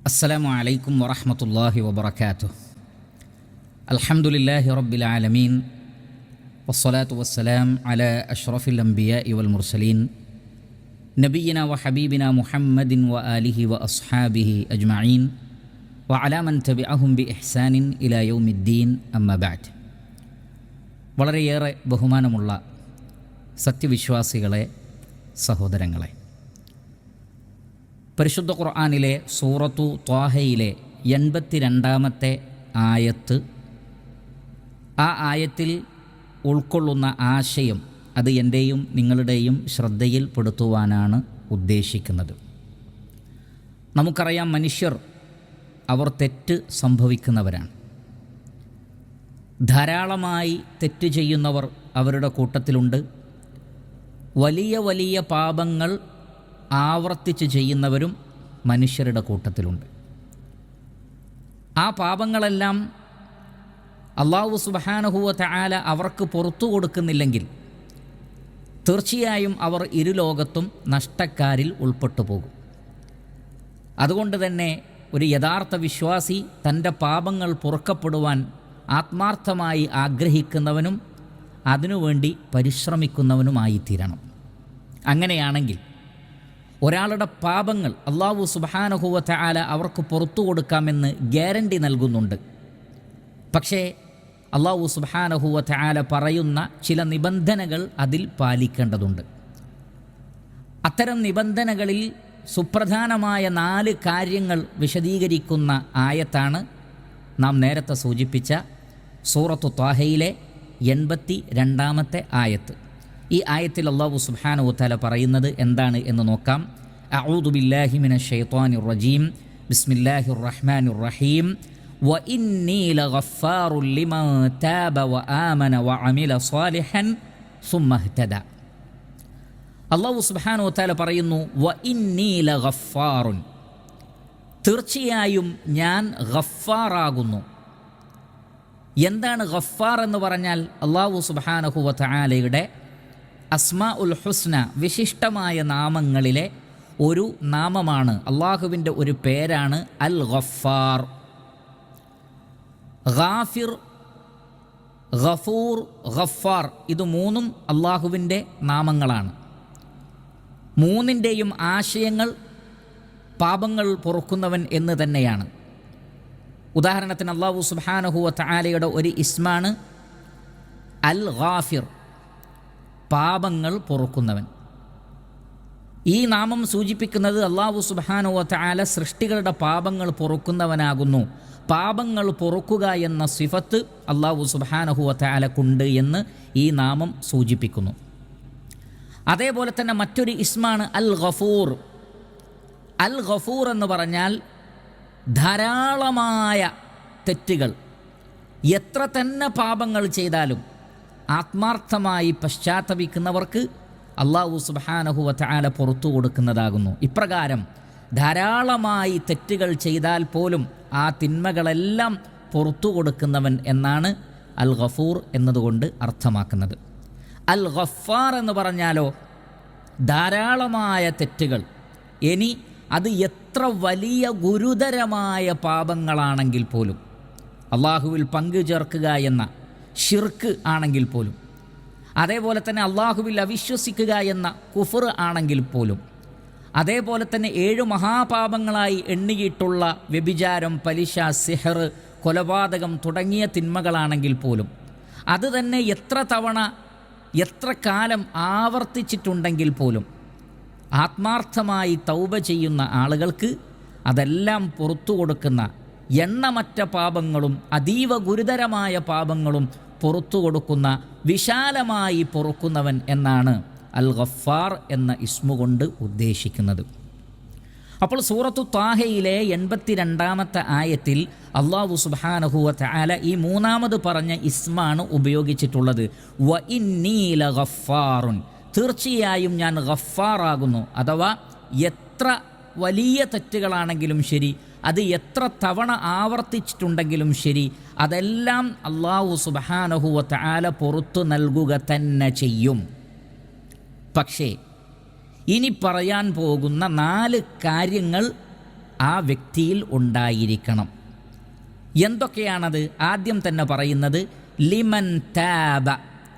السلام عليكم ورحمة الله وبركاته. الحمد لله رب العالمين والصلاة والسلام على أشرف الأنبياء والمرسلين نبينا وحبيبنا محمد وآله وأصحابه أجمعين وعلى من تبعهم بإحسان إلى يوم الدين أما بعد. വളരെയേറെ ബഹുമാനമുള്ള സത്യവിശ്വാസികളെ, സഹോദരങ്ങളെ, പരിശുദ്ധ ഖുർആനിലെ സൂറത്തു ത്വാഹയിലെ 82-ാമത്തെ ആയത്ത്, ആ ആയത്തിൽ ഉൾക്കൊള്ളുന്ന ആശയം അത് എൻ്റെയും നിങ്ങളുടെയും ശ്രദ്ധയിൽപ്പെടുത്തുവാനാണ് ഉദ്ദേശിക്കുന്നത്. നമുക്കറിയാം, മനുഷ്യർ അവർ തെറ്റ് സംഭവിക്കുന്നവരാണ്. ധാരാളമായി തെറ്റ് ചെയ്യുന്നവർ അവരുടെ കൂട്ടത്തിലുണ്ട്. വലിയ വലിയ പാപങ്ങൾ ആവർത്തിച്ച് ചെയ്യുന്നവരും മനുഷ്യരുടെ കൂട്ടത്തിലുണ്ട്. ആ പാപങ്ങളെല്ലാം അല്ലാഹു സുബ്ഹാനഹു വ തആല അവർക്ക് പുറത്തു കൊടുക്കുന്നില്ലെങ്കിൽ തീർച്ചയായും അവർ ഇരുലോകത്തും നഷ്ടക്കാരിൽ ഉൾപ്പെട്ടു പോകും. അതുകൊണ്ട് തന്നെ ഒരു യഥാർത്ഥ വിശ്വാസി തൻ്റെ പാപങ്ങൾ പൊറുക്കപ്പെടുവാൻ ആത്മാർത്ഥമായി ആഗ്രഹിക്കുന്നവനും അതിനുവേണ്ടി പരിശ്രമിക്കുന്നവനുമായിത്തീരണം. അങ്ങനെയാണെങ്കിൽ ഒരാളുടെ പാപങ്ങൾ അല്ലാഹു സുബ്ഹാനഹു വ തആല അവർക്ക് പുറത്തു കൊടുക്കാമെന്ന് ഗ്യാരണ്ടി നൽകുന്നുണ്ട്. പക്ഷേ അല്ലാഹു സുബ്ഹാനഹു വ തആല പറയുന്ന ചില നിബന്ധനകൾ അതിൽ പാലിക്കേണ്ടതുണ്ട്. അത്തരം നിബന്ധനകളിൽ സുപ്രധാനമായ 4 കാര്യങ്ങൾ വിശദീകരിക്കുന്ന ആയത്താണ് നാം നേരത്തെ സൂചിപ്പിച്ച സൂറത്തു ത്വാഹയിലെ 82-ാമത്തെ ആയത്ത്. ഈ ആയത്തിൽ അല്ലാഹു സുബ്ഹാനഹു വ തആല പറയുന്നത് എന്താണ് എന്ന് നോക്കാം. അഊദു ബില്ലാഹി മിനശ് ശൈത്വാനിർ റജീം. ബിസ്മില്ലാഹിർ റഹ്മാനിർ റഹീം. വ ഇന്നി ലഗഫാറുൻ ലിമൻ താബ വ ആമന വ അമില സ്വാലിഹൻ സുമ്മ ഇഹ്തദ. അല്ലാഹു സുബ്ഹാനഹു വ തആല പറയുന്നു, വ ഇന്നി ലഗഫാറുൻ, തീർച്ചയായും ഞാൻ ഗഫാറാകുന്നു. എന്താണ് ഗഫാർ എന്ന് പറഞ്ഞാൽ? അല്ലാഹു സുബ്ഹാനഹു വ തആലയുടെ അസ്മാ ഉൽ ഹുസ്ന, വിശിഷ്ടമായ നാമങ്ങളിലെ ഒരു നാമമാണ്, അള്ളാഹുവിൻ്റെ ഒരു പേരാണ് അൽ ഗഫാർ. ഗാഫിർ, ഗഫൂർ, ഗഫാർ, ഇത് 3ഉം അള്ളാഹുവിൻ്റെ നാമങ്ങളാണ്. 3ൻ്റെയും ആശയങ്ങൾ പാപങ്ങൾ പൊറുക്കുന്നവൻ എന്ന് തന്നെയാണ്. ഉദാഹരണത്തിന് അല്ലാഹു സുബ്ഹാനഹു വ തആലയുടെ ഒരു ഇസ്മാണ് അൽ ഗാഫിർ, പാപങ്ങൾ പൊറുക്കുന്നവൻ. ഈ നാമം സൂചിപ്പിക്കുന്നത് അല്ലാഹു സുബ്ഹാനഹു വ തആല സൃഷ്ടികളുടെ പാപങ്ങൾ പൊറുക്കുന്നവനാകുന്നു. പാപങ്ങൾ പൊറുക്കുക എന്ന സിഫത്ത് അല്ലാഹു സുബ്ഹാനഹു വ തആലക്കുണ്ട് എന്ന് ഈ നാമം സൂചിപ്പിക്കുന്നു. അതേപോലെ തന്നെ മറ്റൊരു ഇസ്മാണ് അൽ ഗഫൂർ. അൽ ഗഫൂർ എന്ന് പറഞ്ഞാൽ ധാരാളമായ തെറ്റുകൾ, എത്ര തന്നെ പാപങ്ങൾ ചെയ്താലും ആത്മാർത്ഥമായി പശ്ചാത്തപിക്കുന്നവർക്ക് അല്ലാഹു സുബ്ഹാനഹു വ തആല പുറത്തു കൊടുക്കുന്നതാകുന്നു. ഇപ്രകാരം ധാരാളമായി തെറ്റുകൾ ചെയ്താൽ പോലും ആ തിന്മകളെല്ലാം പുറത്തു കൊടുക്കുന്നവൻ എന്നാണ് അൽ ഗഫൂർ എന്നതുകൊണ്ട് അർത്ഥമാക്കുന്നത്. അൽ ഗഫാർ എന്ന് പറഞ്ഞാലോ, ധാരാളമായ തെറ്റുകൾ, ഇനി അത് എത്ര വലിയ ഗുരുതരമായ പാപങ്ങളാണെങ്കിൽ പോലും, അള്ളാഹുവിൽ പങ്കു ചേർക്കുക എന്ന ഷിർക്ക് ആണെങ്കിൽ പോലും, അതേപോലെ തന്നെ അള്ളാഹുവിൽ അവിശ്വസിക്കുക എന്ന കുഫർ ആണെങ്കിൽ പോലും, അതേപോലെ തന്നെ 7 മഹാപാപങ്ങളായി എണ്ണിയിട്ടുള്ള വ്യഭിചാരം, പലിശ, സിഹർ, കൊലപാതകം തുടങ്ങിയ തിന്മകളാണെങ്കിൽ പോലും, അത് തന്നെ എത്ര തവണ എത്ര കാലം ആവർത്തിച്ചിട്ടുണ്ടെങ്കിൽ പോലും ആത്മാർത്ഥമായി തൗബ ചെയ്യുന്ന ആളുകൾക്ക് അതെല്ലാം പുറത്തു കൊടുക്കുന്ന, എണ്ണമറ്റ പാപങ്ങളും അതീവ ഗുരുതരമായ പാപങ്ങളും പുറത്തു കൊടുക്കുന്ന, വിശാലമായി പൊറുക്കുന്നവൻ എന്നാണ് അൽ ഗഫാർ എന്ന ഇസ്മു കൊണ്ട് ഉദ്ദേശിക്കുന്നത്. അപ്പോൾ സൂറത്തു ത്വാഹയിലെ 82-ാമത്തെ ആയത്തിൽ അല്ലാഹു സുബ്ഹാനഹു വ തആല ഈ 3ാമത് പറഞ്ഞ ഇസ്മാണ് ഉപയോഗിച്ചിട്ടുള്ളത്. വ ഇന്നി ലഗഫാറുൻ, തീർച്ചയായും ഞാൻ ഗഫാറാകുന്നു. അഥവാ എത്ര വലിയ തെറ്റുകളാണെങ്കിലും ശരി, അത് എത്ര തവണ ആവർത്തിച്ചിട്ടുണ്ടെങ്കിലും ശരി, അതെല്ലാം അല്ലാഹു സുബ്ഹാനഹു വ തആല പുറത്തു നൽകുക തന്നെ ചെയ്യും. പക്ഷേ ഇനി പറയാൻ പോകുന്ന 4 കാര്യങ്ങൾ ആ വ്യക്തിയിൽ ഉണ്ടായിരിക്കണം. എന്തൊക്കെയാണത്? ആദ്യം തന്നെ പറയുന്നത് ലിമൻ താബ,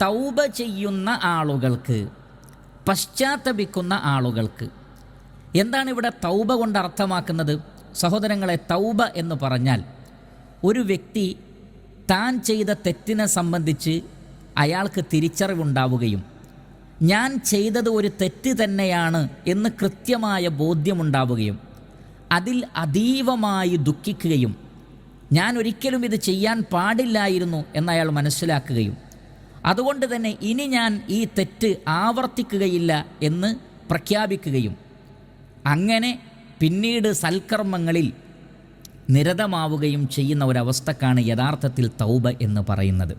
തൗബ ചെയ്യുന്ന ആളുകൾക്ക്, പശ്ചാത്തപിക്കുന്ന ആളുകൾക്ക്. എന്താണ് ഇവിടെ തൗബ കൊണ്ട് അർത്ഥമാക്കുന്നത്? സഹോദരങ്ങളെ, തൗബ എന്ന് പറഞ്ഞാൽ ഒരു വ്യക്തി താൻ ചെയ്ത തെറ്റിനെ സംബന്ധിച്ച് അയാൾക്ക് തിരിച്ചറിവുണ്ടാവുകയും ഞാൻ ചെയ്തത് ഒരു തെറ്റ് തന്നെയാണ് എന്ന് കൃത്യമായ ബോധ്യമുണ്ടാവുകയും അതിൽ അതീവമായി ദുഃഖിക്കുകയും ഞാൻ ഒരിക്കലും ഇത് ചെയ്യാൻ പാടില്ലായിരുന്നു എന്നയാൾ മനസ്സിലാക്കുകയും അതുകൊണ്ട് തന്നെ ഇനി ഞാൻ ഈ തെറ്റ് ആവർത്തിക്കുകയില്ല എന്ന് പ്രഖ്യാപിക്കുകയും അങ്ങനെ പിന്നീട് സൽക്കർമ്മങ്ങളിൽ നിരതമാവുകയും ചെയ്യുന്ന ഒരവസ്ഥക്കാണ് യഥാർത്ഥത്തിൽ തൗബ എന്ന് പറയുന്നത്.